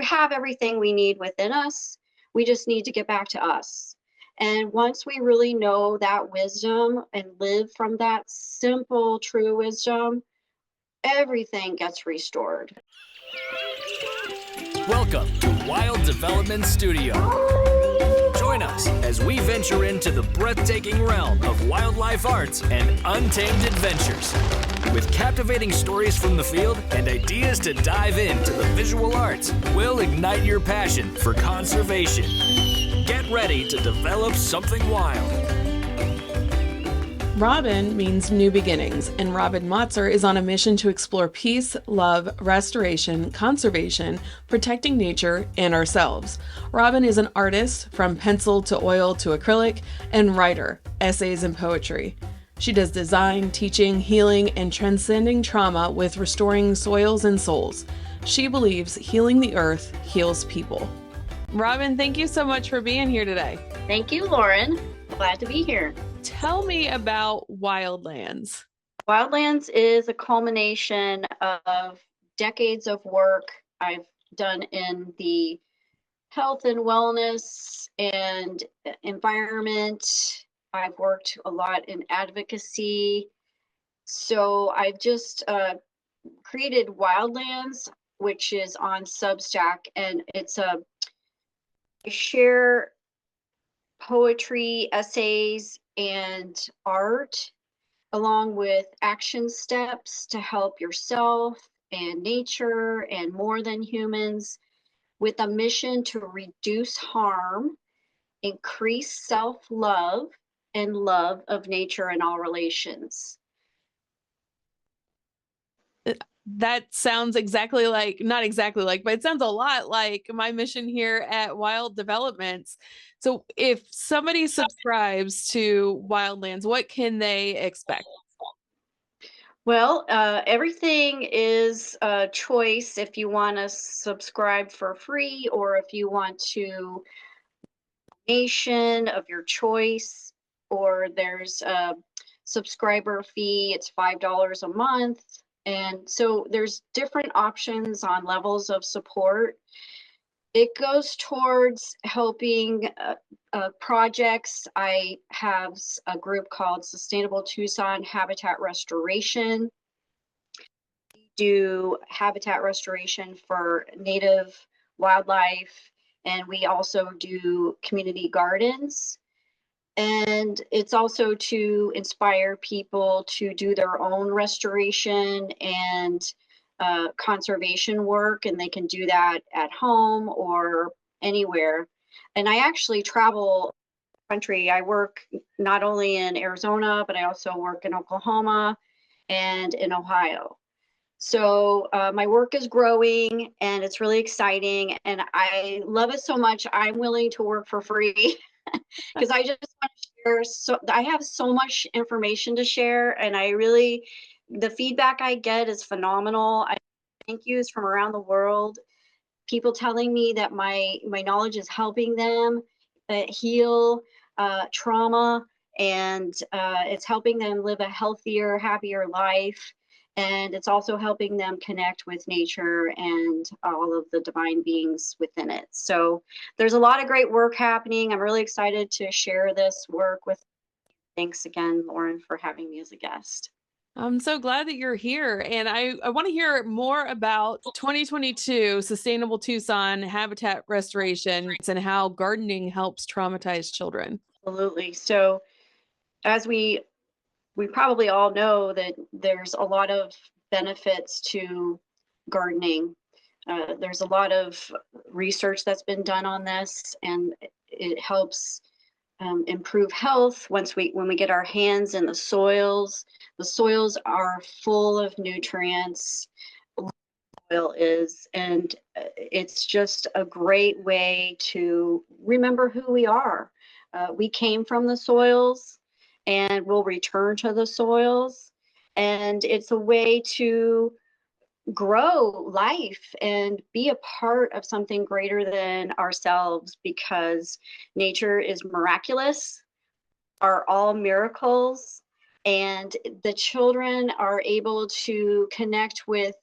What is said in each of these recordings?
We have everything we need within us. We just need to get back to us. And once we really know that wisdom and live from that simple, true wisdom, everything gets restored. Welcome to Wild Development Studio. Join us as we venture into the breathtaking realm of wildlife arts and untamed adventures. With captivating stories from the field and ideas to dive into the visual arts, we'll ignite your passion for conservation. Get ready to develop something wild. Robin means new beginnings, and Robin Motzer is on a mission to explore peace, love, restoration, conservation, protecting nature, and ourselves. Robin is an artist, from pencil to oil to acrylic, and writer, essays and poetry. She does design, teaching, healing, and transcending trauma with restoring soils and souls. She believes healing the earth heals people. Robin, thank you so much for being here today. Thank you, Lauren. Glad to be here. Tell me about Wildlands. Wildlands is a culmination of decades of work I've done in the health and wellness and environment. I've worked a lot in advocacy. So I've just created Wildlands, which is on Substack, and it's I share poetry, essays, and art, along with action steps to help yourself and nature and more than humans, with a mission to reduce harm, increase self-love, and love of nature and all relations. That sounds exactly like, not exactly like, but it sounds a lot like my mission here at Wild Developments. So if somebody subscribes to Wildlands, what can they expect? Well, everything is a choice if you want to subscribe for free or if you want to donation of your choice, or there's a subscriber fee. It's $5 a month. And so there's different options on levels of support. It goes towards helping projects. I have a group called Sustainable Tucson Habitat Restoration. We do habitat restoration for native wildlife, and we also do community gardens. And it's also to inspire people to do their own restoration and conservation work, and they can do that at home or anywhere. And I actually travel the country. I work not only in Arizona, but I also work in Oklahoma and in Ohio. So my work is growing and it's really exciting, and I love it so much I'm willing to work for free because I just want to share. So I have so much information to share, and the feedback I get is phenomenal. I thank yous from around the world, people telling me that my knowledge is helping them heal trauma, and it's helping them live a healthier, happier life. And it's also helping them connect with nature and all of the divine beings within it. So there's a lot of great work happening. I'm really excited to share this work with you. Thanks again, Lauren, for having me as a guest. I'm so glad that you're here. And I want to hear more about 2022 Sustainable Tucson Habitat Restoration and how gardening helps traumatized children. Absolutely. So as we probably all know that there's a lot of benefits to gardening. There's a lot of research that's been done on this, and it helps improve health when we get our hands in the soils. The soils are full of nutrients. Soil is, and it's just a great way to remember who we are. We came from the soils, and we'll return to the soils. And it's a way to grow life and be a part of something greater than ourselves, because nature is miraculous, are all miracles, and the children are able to connect with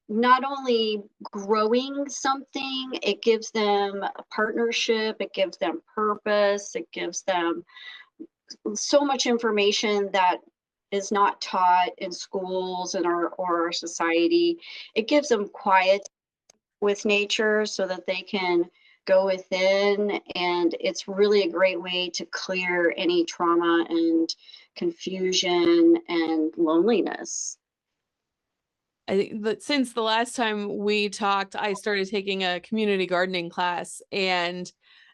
not only growing something, it gives them a partnership, it gives them purpose, it gives them so much information that is not taught in schools and our society. It gives them quiet with nature so that they can go within, and it's really a great way to clear any trauma and confusion and loneliness. I think that since the last time we talked, I started taking a community gardening class, and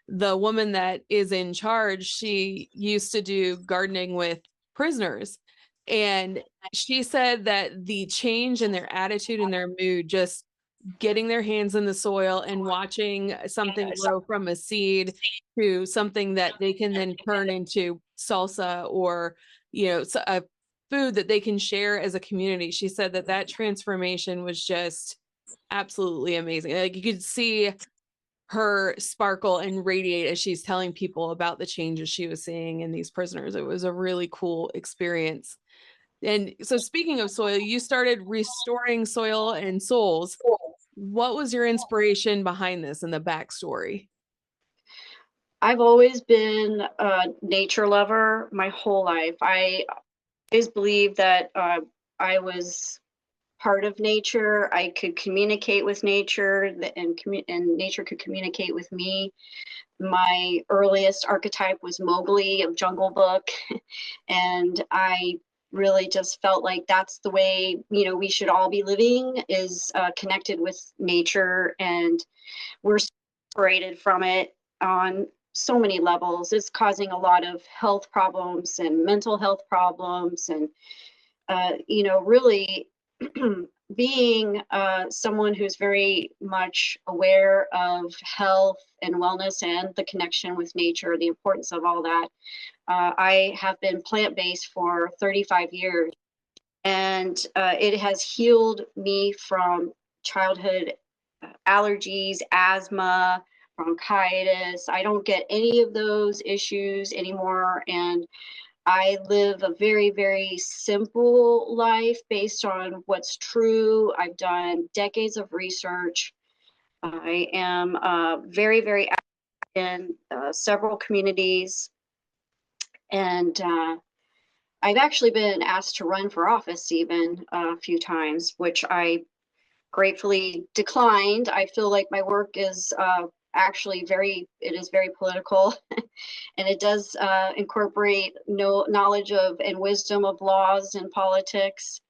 the woman that is in charge, she used to do gardening with prisoners. And she said that the change in their attitude and their mood, just getting their hands in the soil and watching something grow from a seed to something that they can then turn into salsa or, a food that they can share as a community. She said that that transformation was just absolutely amazing. Like, you could see her sparkle and radiate as she's telling people about the changes she was seeing in these prisoners. It was a really cool experience. And so, speaking of soil, you started restoring soil and souls. What was your inspiration behind this and the backstory? I've always been a nature lover my whole life. I always believed that I was part of nature. I could communicate with nature, and nature could communicate with me. My earliest archetype was Mowgli of Jungle Book, and I really just felt like that's the way we should all be living, is connected with nature, and we're separated from it on so many levels. It's causing a lot of health problems and mental health problems, and really being someone who's very much aware of health and wellness and the connection with nature, the importance of all that. I have been plant-based for 35 years, and it has healed me from childhood allergies, asthma, bronchitis. I don't get any of those issues anymore, and I live a very, very simple life based on what's true. I've done decades of research. I am very, very active in several communities, and I've actually been asked to run for office even a few times, which I gratefully declined. I feel like my work is actually it is very political, and it does incorporate knowledge of and wisdom of laws and politics.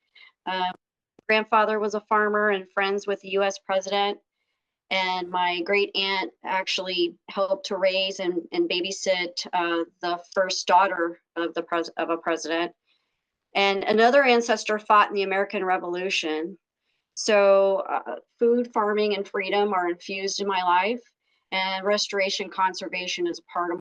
Grandfather was a farmer and friends with the U.S. president, and my great aunt actually helped to raise and babysit the first daughter of a president. And another ancestor fought in the American Revolution. So food, farming, and freedom are infused in my life, and restoration conservation is a part of.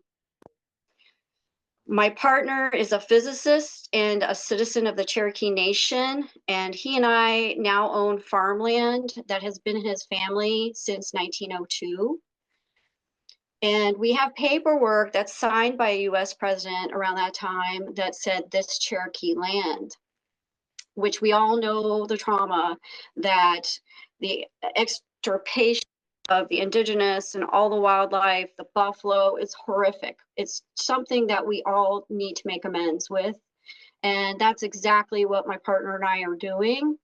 My partner is a physicist and a citizen of the Cherokee Nation, and he and I now own farmland that has been in his family since 1902. And we have paperwork that's signed by a US president around that time that said this Cherokee land, which we all know the trauma that the extirpation of the indigenous and all the wildlife, the buffalo, is horrific. It's something that we all need to make amends with. And that's exactly what my partner and I are doing.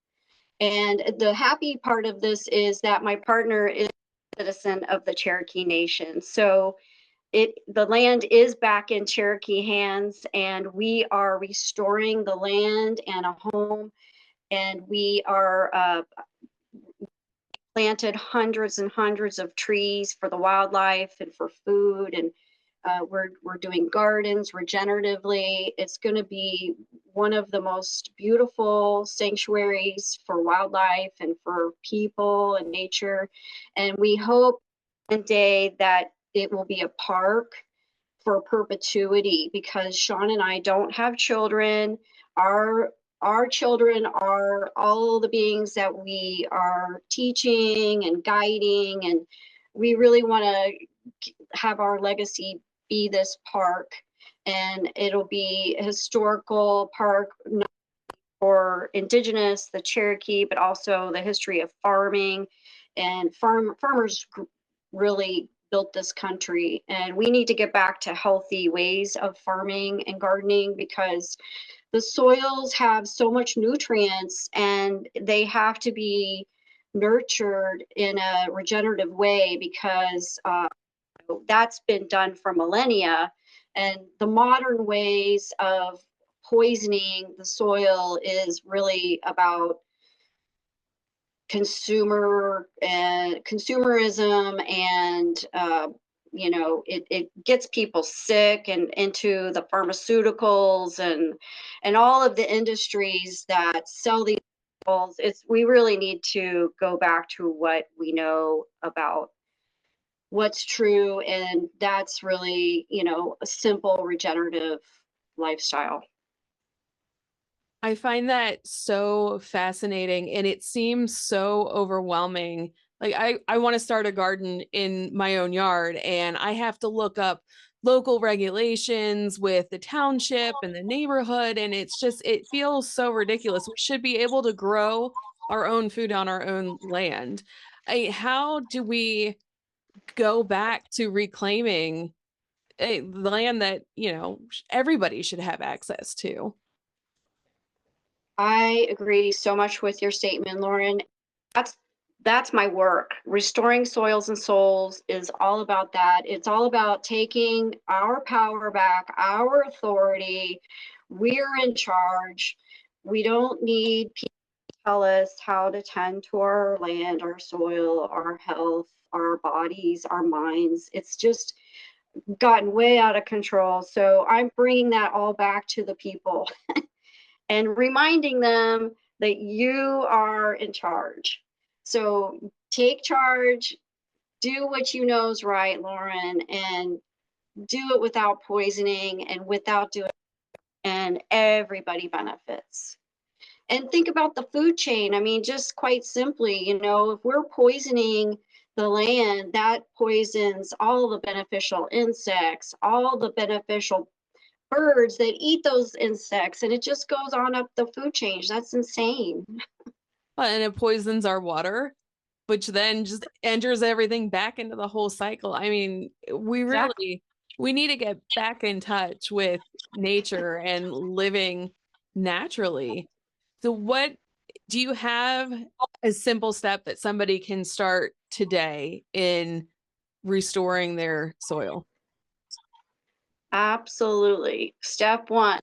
And the happy part of this is that my partner is a citizen of the Cherokee Nation. So the land is back in Cherokee hands, and we are restoring the land and a home, and we are planted hundreds and hundreds of trees for the wildlife and for food, and we're doing gardens regeneratively. It's going to be one of the most beautiful sanctuaries for wildlife and for people and nature, and we hope one day that it will be a park for perpetuity, because Sean and I don't have children. Our children are all the beings that we are teaching and guiding, and we really want to have our legacy be this park, and it'll be a historical park, for indigenous, the Cherokee, but also the history of farming, and farmers really built this country. And we need to get back to healthy ways of farming and gardening, because the soils have so much nutrients and they have to be nurtured in a regenerative way, because that's been done for millennia. And the modern ways of poisoning the soil is really about consumerism, and it gets people sick and into the pharmaceuticals and all of the industries that sell these chemicals. We really need to go back to what we know about what's true, and that's really a simple regenerative lifestyle. I find that so fascinating, and it seems so overwhelming. Like I want to start a garden in my own yard, and I have to look up local regulations with the township and the neighborhood, and it feels so ridiculous. We should be able to grow our own food on our own land. How do we go back to reclaiming a land that, everybody should have access to? I agree so much with your statement, Lauren. That's my work. Restoring soils and souls is all about that. It's all about taking our power back, our authority. We're in charge. We don't need people to tell us how to tend to our land, our soil, our health, our bodies, our minds. It's just gotten way out of control. So I'm bringing that all back to the people and reminding them that you are in charge. So take charge, do what you know is right, Lauren, and do it without poisoning and without doing, and everybody benefits. And think about the food chain. I mean, just quite simply, if we're poisoning the land, that poisons all the beneficial insects, all the beneficial birds that eat those insects, and it just goes on up the food chain. That's insane. And it poisons our water, which then just enters everything back into the whole cycle. I mean, Exactly. we need to get back in touch with nature and living naturally. So what do you have a simple step that somebody can start today in restoring their soil? Absolutely. Step one,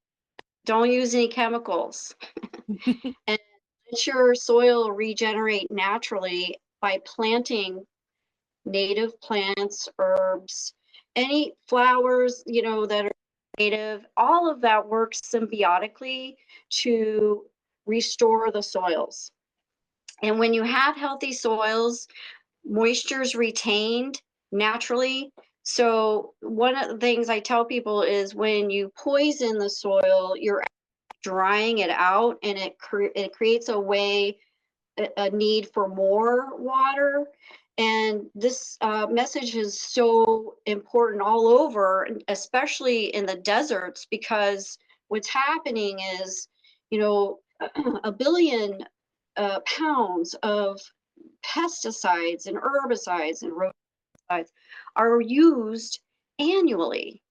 don't use any chemicals. And let your soil regenerate naturally by planting native plants, herbs, any flowers, that are native. All of that works symbiotically to restore the soils. And when you have healthy soils, moisture is retained naturally. So one of the things I tell people is, when you poison the soil, you're drying it out, and it creates a need for more water. And this message is so important all over, especially in the deserts, because what's happening is, a billion pounds of pesticides and herbicides and roadsides are used annually.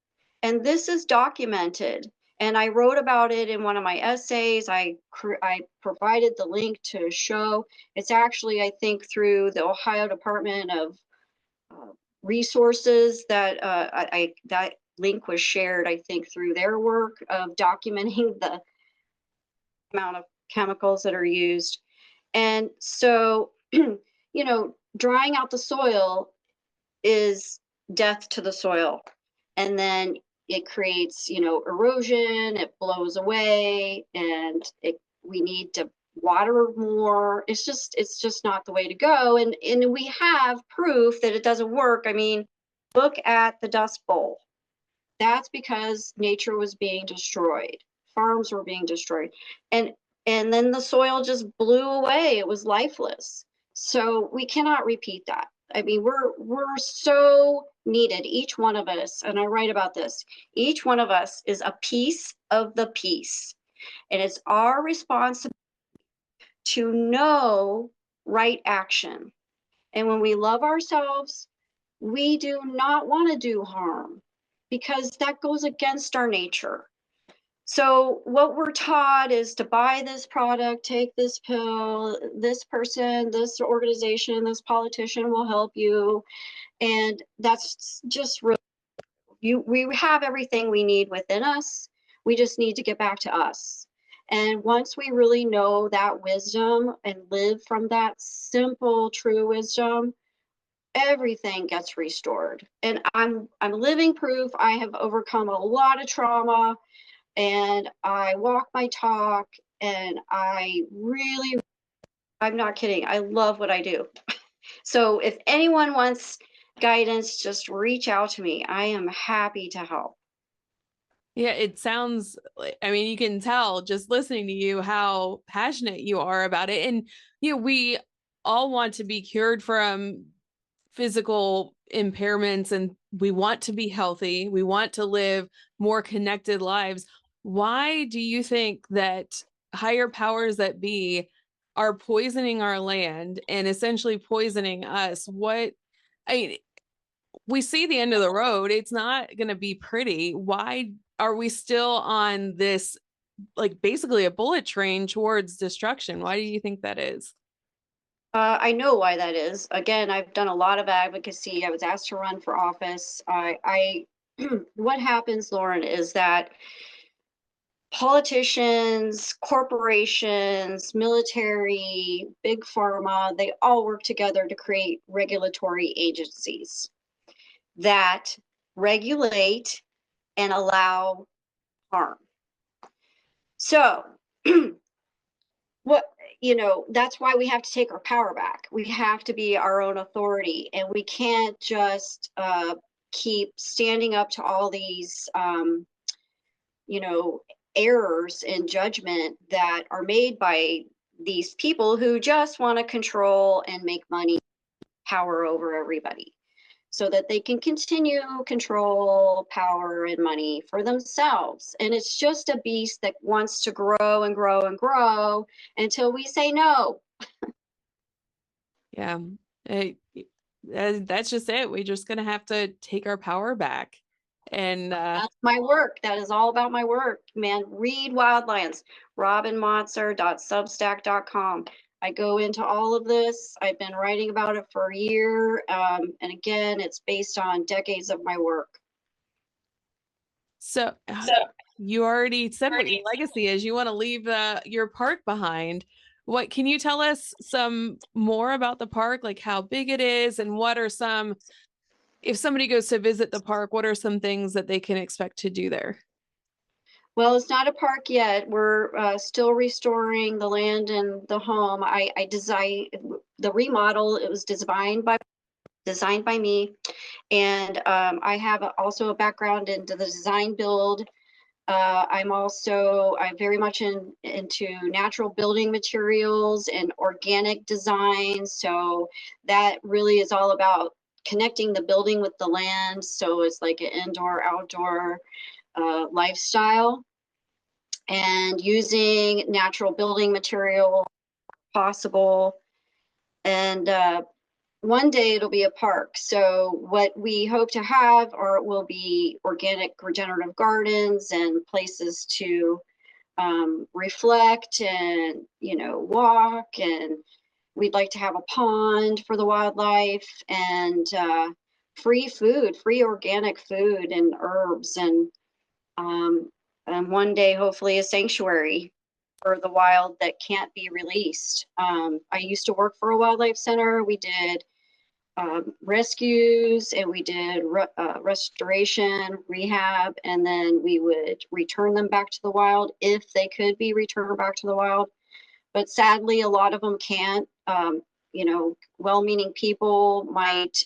And this is documented. And I wrote about it in one of my essays. I provided the link to show. It's actually, I think, through the Ohio Department of Resources that that link was shared, I think, through their work of documenting the amount of chemicals that are used. And so, drying out the soil is death to the soil. And then it creates, erosion, it blows away, and we need to water more. It's just not the way to go. And we have proof that it doesn't work. I mean, look at the Dust Bowl. That's because nature was being destroyed. Farms were being destroyed. And then the soil just blew away. It was lifeless. So we cannot repeat that. I mean, we're so needed, each one of us, and I write about this. Each one of us is a piece of the piece. And it's our responsibility to know right action. And when we love ourselves, we do not want to do harm because that goes against our nature. So what we're taught is to buy this product, take this pill, this person, this organization, this politician will help you. And that's just really, we have everything we need within us. We just need to get back to us. And once we really know that wisdom and live from that simple, true wisdom, everything gets restored. And I'm living proof. I have overcome a lot of trauma, and I walk my talk, and I'm not kidding. I love what I do. So if anyone wants guidance, just reach out to me. I am happy to help. Yeah, it sounds like, I mean, you can tell just listening to you how passionate you are about it. And, we all want to be cured from physical impairments and we want to be healthy. We want to live more connected lives. Why do you think that higher powers that be are poisoning our land and essentially poisoning us? I we see the end of the road. It's not going to be pretty. Why are we still on this, like, basically a bullet train towards destruction? Why do you think that is? I know why that is. Again, I've done a lot of advocacy. I was asked to run for office. What happens, Lauren, is that politicians, corporations, military, big pharma, they all work together to create regulatory agencies that regulate and allow harm. So, what, that's why we have to take our power back. We have to be our own authority, and we can't just keep standing up to all these, errors in judgment that are made by these people who just want to control and make money, power over everybody, so that they can continue control, power, and money for themselves. And it's just a beast that wants to grow and grow and grow until we say no. Yeah, that's just it. We're just going to have to take our power back. And That's my work. That is all about my work, man. Read Wildlands, robinmotzer.substack.com. I go into all of this. I've been writing about it for a year. And again, it's based on decades of my work. so you already said what your legacy is. You want to leave your park behind. What can you tell us some more about the park, like how big it is, and what are some, if somebody goes to visit the park, what are some things that they can expect to do there? Well, it's not a park yet. We're still restoring the land and the home. I designed the remodel. It was designed by me, and I have also a background into the design build. I'm very much into natural building materials and organic design. So that really is all about connecting the building with the land. So it's like an indoor, outdoor lifestyle, and using natural building material possible. And one day it'll be a park. So what we hope to have will be organic regenerative gardens and places to reflect and, walk. And we'd like to have a pond for the wildlife, and free food, free organic food and herbs, and one day hopefully a sanctuary for the wild that can't be released. I used to work for a wildlife center. We did rescues, and we did restoration, rehab, and then we would return them back to the wild if they could be returned back to the wild. But sadly, a lot of them can't. Well-meaning people might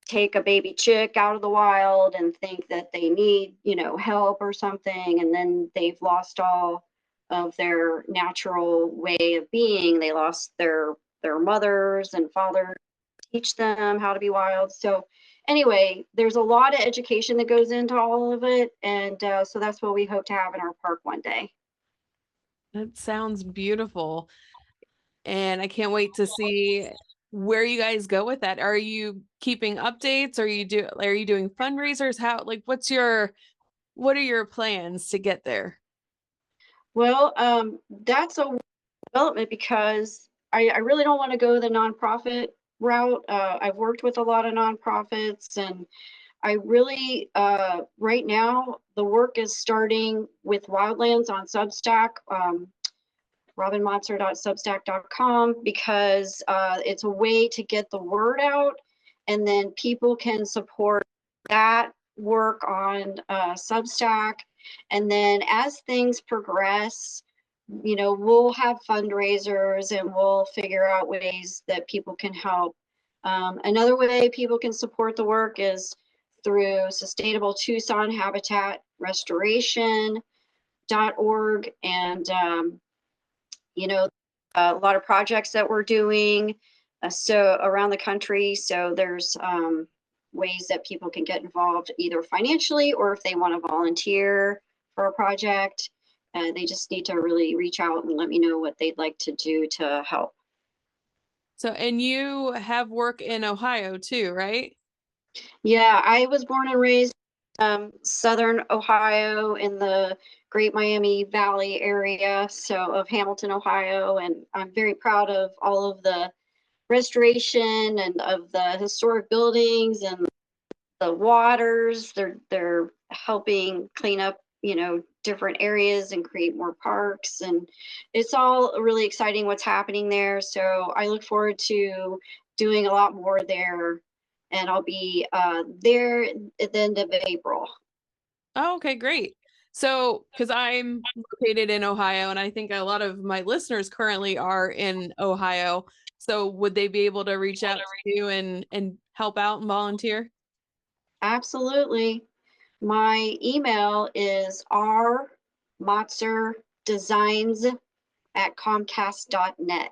take a baby chick out of the wild and think that they need, help or something, and then they've lost all of their natural way of being. They lost their mothers and fathers, teach them how to be wild. So anyway, there's a lot of education that goes into all of it, and so that's what we hope to have in our park one day. That sounds beautiful. And I can't wait to see where you guys go with that. Are you keeping updates? Are you doing fundraisers? How, like, what are your plans to get there? Well, that's a development because I really don't want to go the nonprofit route. I've worked with a lot of nonprofits, and I really, right now, the work is starting with Wildlands on Substack, robinmotzer.substack.com, because it's a way to get the word out, and then people can support that work on Substack. And then as things progress, we'll have fundraisers and we'll figure out ways that people can help. Another way people can support the work is through Sustainable Tucson Habitat Restoration.org, and a lot of projects that we're doing so around the country. So there's ways that people can get involved either financially or if they want to volunteer for a project. They just need to really reach out and let me know what they'd like to do to help. So, and you have work in Ohio too, right? Yeah, I was born and raised Southern Ohio in the Great Miami Valley area, so of Hamilton, Ohio, and I'm very proud of all of the restoration and of the historic buildings and the waters. They're helping clean up, different areas and create more parks, and it's all really exciting what's happening there. So I look forward to doing a lot more there, and I'll be there at the end of April. Oh, okay, great. So, because I'm located in Ohio, and I think a lot of my listeners currently are in Ohio. So, would they be able to reach out to you and help out and volunteer? Absolutely. My email is rmotzerdesigns@comcast.net.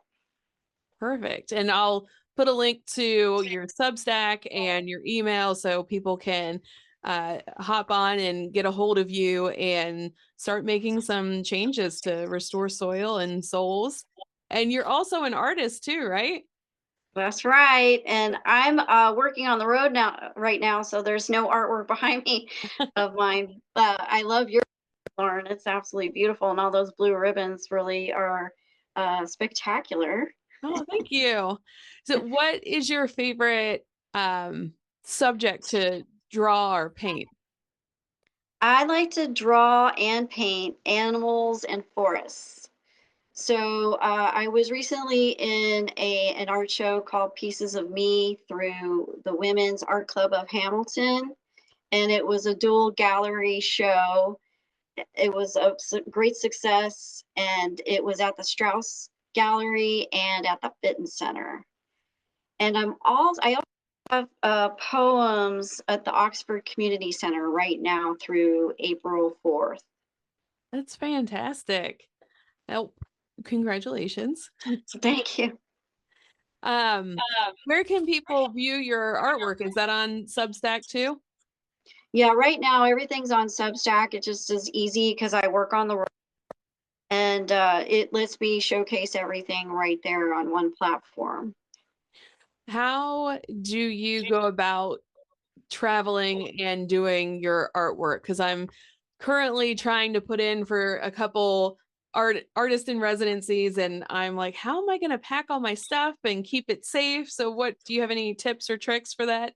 Perfect. And I'll put a link to your Substack and your email so people can hop on and get a hold of you and start making some changes to restore soil and souls. And you're also an artist too, right? That's right. And I'm working on the road now, right now, so there's no artwork behind me of mine. I love your Lauren. It's absolutely beautiful, and all those blue ribbons really are spectacular. Oh, thank you. So what is your favorite subject to draw or paint? I like to draw and paint animals and forests. So I was recently in an art show called Pieces of Me through the Women's Art Club of Hamilton, and it was a dual gallery show. It was a great success, and it was at the Strauss Gallery and at the Fitton Center. And I also have poems at the Oxford Community Center right now through April 4th. That's fantastic. Oh, congratulations. So thank you. Um, where can people view your artwork? Is that on Substack too? Yeah, right now everything's on Substack. It just is easy because I work on the road, and it lets me showcase everything right there on one platform. How do you go about traveling and doing your artwork? Because I'm currently trying to put in for a couple artist in residencies, and I'm like, how am I going to pack all my stuff and keep it safe? So, what do you have any tips or tricks for that?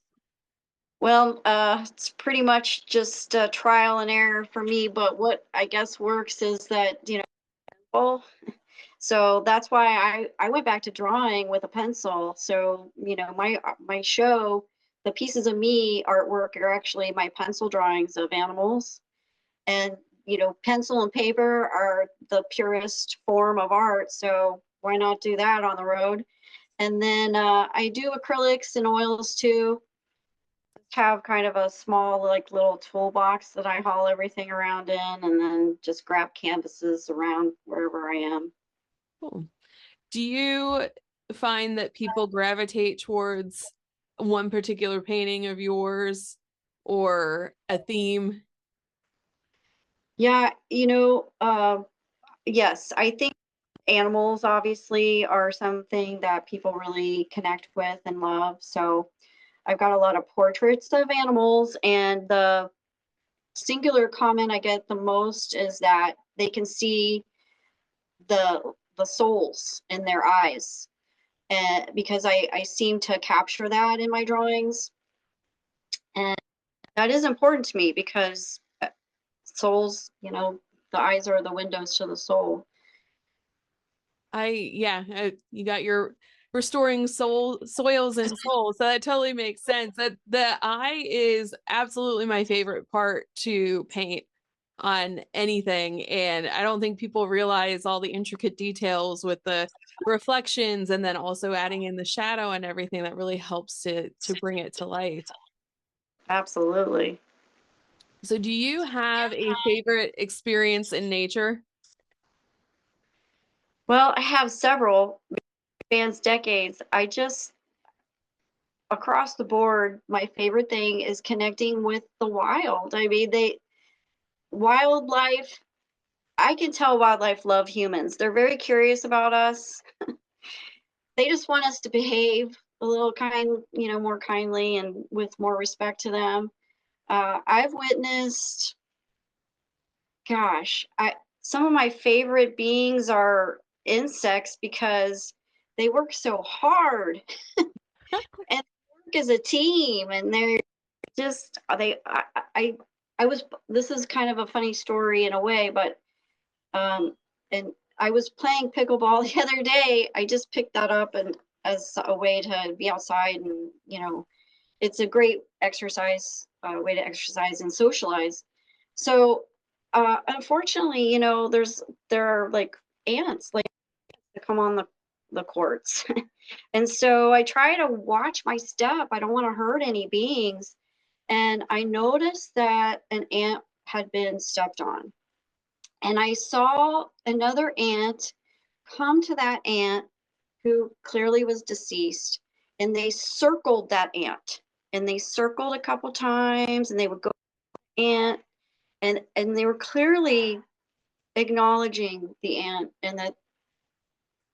Well, it's pretty much just trial and error for me, but what I guess works is that, well, so that's why I went back to drawing with a pencil. So, my show, the Pieces of Me artwork are actually my pencil drawings of animals. And, pencil and paper are the purest form of art. So why not do that on the road? And then I do acrylics and oils too. Have kind of a small, like, little toolbox that I haul everything around in, and then just grab canvases around wherever I am. Cool. Do you find that people gravitate towards one particular painting of yours or a theme? Yeah, yes, I think animals obviously are something that people really connect with and love. So I've got a lot of portraits of animals, and the singular comment I get the most is that they can see the souls in their eyes. And because I seem to capture that in my drawings. And that is important to me because souls, the eyes are the windows to the soul. You got your restoring soils and souls. So that totally makes sense. That the eye is absolutely my favorite part to paint on anything. And I don't think people realize all the intricate details with the reflections and then also adding in the shadow and everything that really helps to bring it to life. Absolutely. So do you have a favorite experience in nature? Well, I have several spans decades. I just across the board, my favorite thing is connecting with the wild. I mean, wildlife, I can tell wildlife love humans. They're very curious about us. They just want us to behave a little more kindly and with more respect to them. I've witnessed, gosh, I some of my favorite beings are insects because they work so hard and work as a team, and they're just they I was this is kind of a funny story in a way, but and I was playing pickleball the other day. I just picked that up and as a way to be outside, and it's a great exercise, way to exercise and socialize. So unfortunately, there are like ants like to come on the courts. And so I try to watch my step. I don't want to hurt any beings. And I noticed that an ant had been stepped on. And I saw another ant come to that ant who clearly was deceased. And they circled that ant. And they circled a couple times, and they would go ant, and they were clearly acknowledging the ant, and that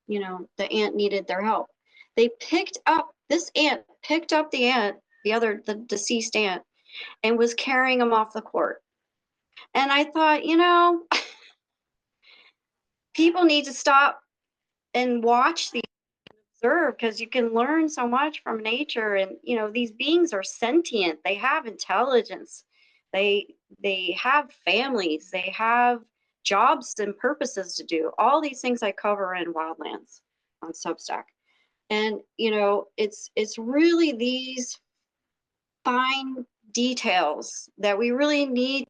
the ant needed their help. This ant picked up the deceased ant, and was carrying him off the court. And I thought, people need to stop and watch these, observe, because you can learn so much from nature. And these beings are sentient. They have intelligence. They have families. They have jobs and purposes to do. All these things I cover in Wildlands on Substack. And it's really these fine details that we really need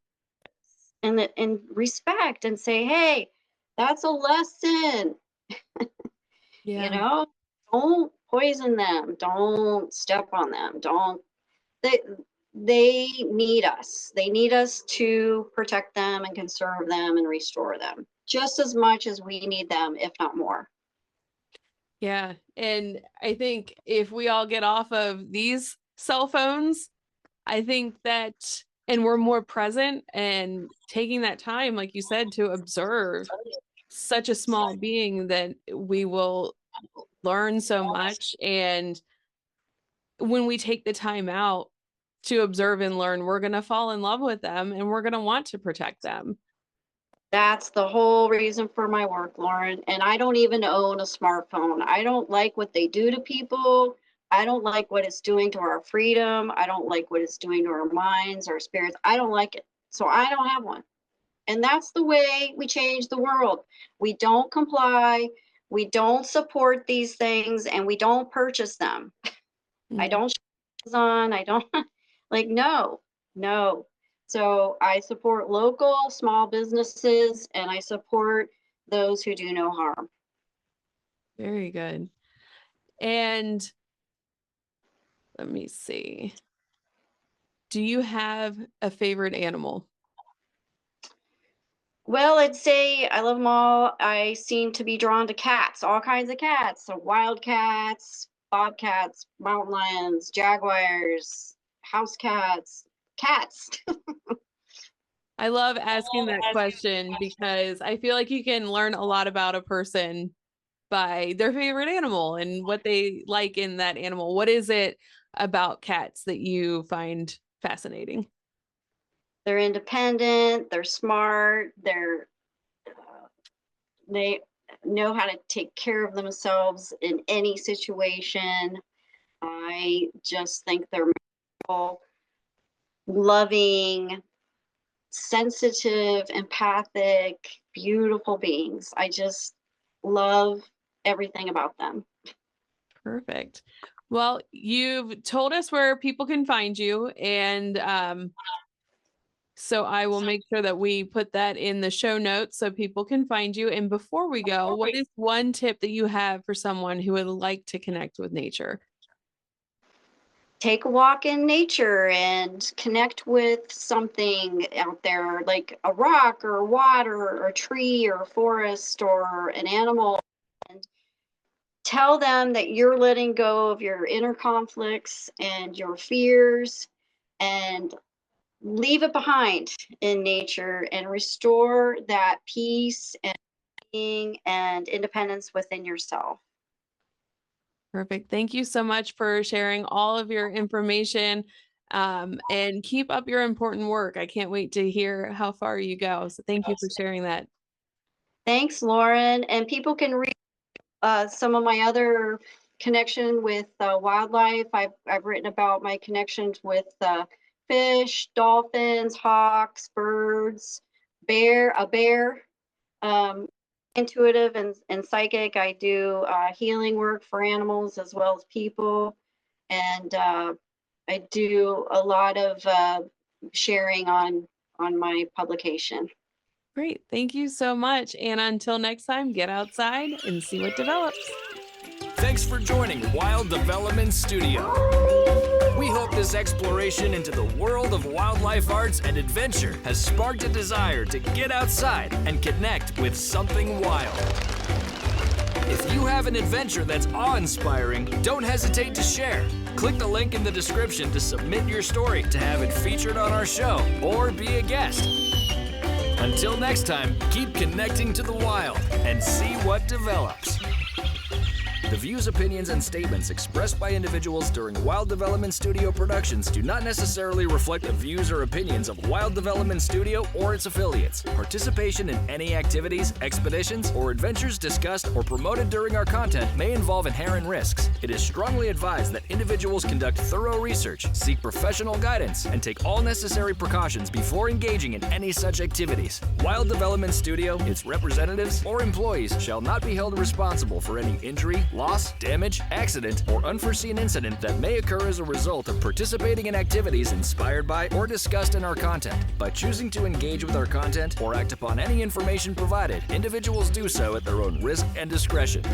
and respect and say, hey, that's a lesson. Yeah. Don't poison them, don't step on them, don't they they need us to protect them and conserve them and restore them just as much as we need them, if not more. Yeah. And I think if we all get off of these cell phones, I think that, and we're more present and taking that time, like you said, to observe such a small being, that we will learn so much. And when we take the time out to observe and learn, we're going to fall in love with them and we're going to want to protect them. That's the whole reason for my work, Lauren. And I don't even own a smartphone. I don't like what they do to people. I don't like what it's doing to our freedom. I don't like what it's doing to our minds, our spirits. I don't like it. So I don't have one. And that's the way we change the world. We don't comply. We don't support these things, and we don't purchase them. I don't on. I don't like, no, no. So I support local small businesses, and I support those who do no harm. Very good. And let me see. Do you have a favorite animal? Well, I'd say I love them all. I seem to be drawn to cats, all kinds of cats, so wild cats, bobcats, mountain lions, jaguars, house cats, cats. I love asking that question because I feel like you can learn a lot about a person by their favorite animal and what they like in that animal. What is it about cats that you find fascinating? They're independent, they're smart, they know how to take care of themselves in any situation. I just think they're loving, sensitive, empathic, beautiful beings. I just love everything about them. Perfect. Well, you've told us where people can find you, and so I will make sure that we put that in the show notes so people can find you. And before we go, what is one tip that you have for someone who would like to connect with nature? Take a walk in nature and connect with something out there, like a rock or water or a tree or a forest or an animal, and tell them that you're letting go of your inner conflicts and your fears, and leave it behind in nature and restore that peace and being and independence within yourself. Perfect. Thank you so much for sharing all of your information, and keep up your important work. I can't wait to hear how far you go. So thank you for sharing that. Thanks, Lauren. And people can read some of my other connection with wildlife. I've written about my connections with fish, dolphins, hawks, birds, a bear. Intuitive and psychic. I do healing work for animals as well as people, and I do a lot of sharing on my publication. Great. Thank you so much. And until next time, get outside and see what develops. Thanks for joining Wild Development Studio. We hope this exploration into the world of wildlife arts and adventure has sparked a desire to get outside and connect with something wild. If you have an adventure that's awe-inspiring, don't hesitate to share. Click the link in the description to submit your story to have it featured on our show or be a guest. Until next time, keep connecting to the wild and see what develops. The views, opinions, and statements expressed by individuals during Wild Development Studio productions do not necessarily reflect the views or opinions of Wild Development Studio or its affiliates. Participation in any activities, expeditions, or adventures discussed or promoted during our content may involve inherent risks. It is strongly advised that individuals conduct thorough research, seek professional guidance, and take all necessary precautions before engaging in any such activities. Wild Development Studio, its representatives, or employees shall not be held responsible for any injury, loss, damage, accident, or unforeseen incident that may occur as a result of participating in activities inspired by or discussed in our content. By choosing to engage with our content or act upon any information provided, individuals do so at their own risk and discretion.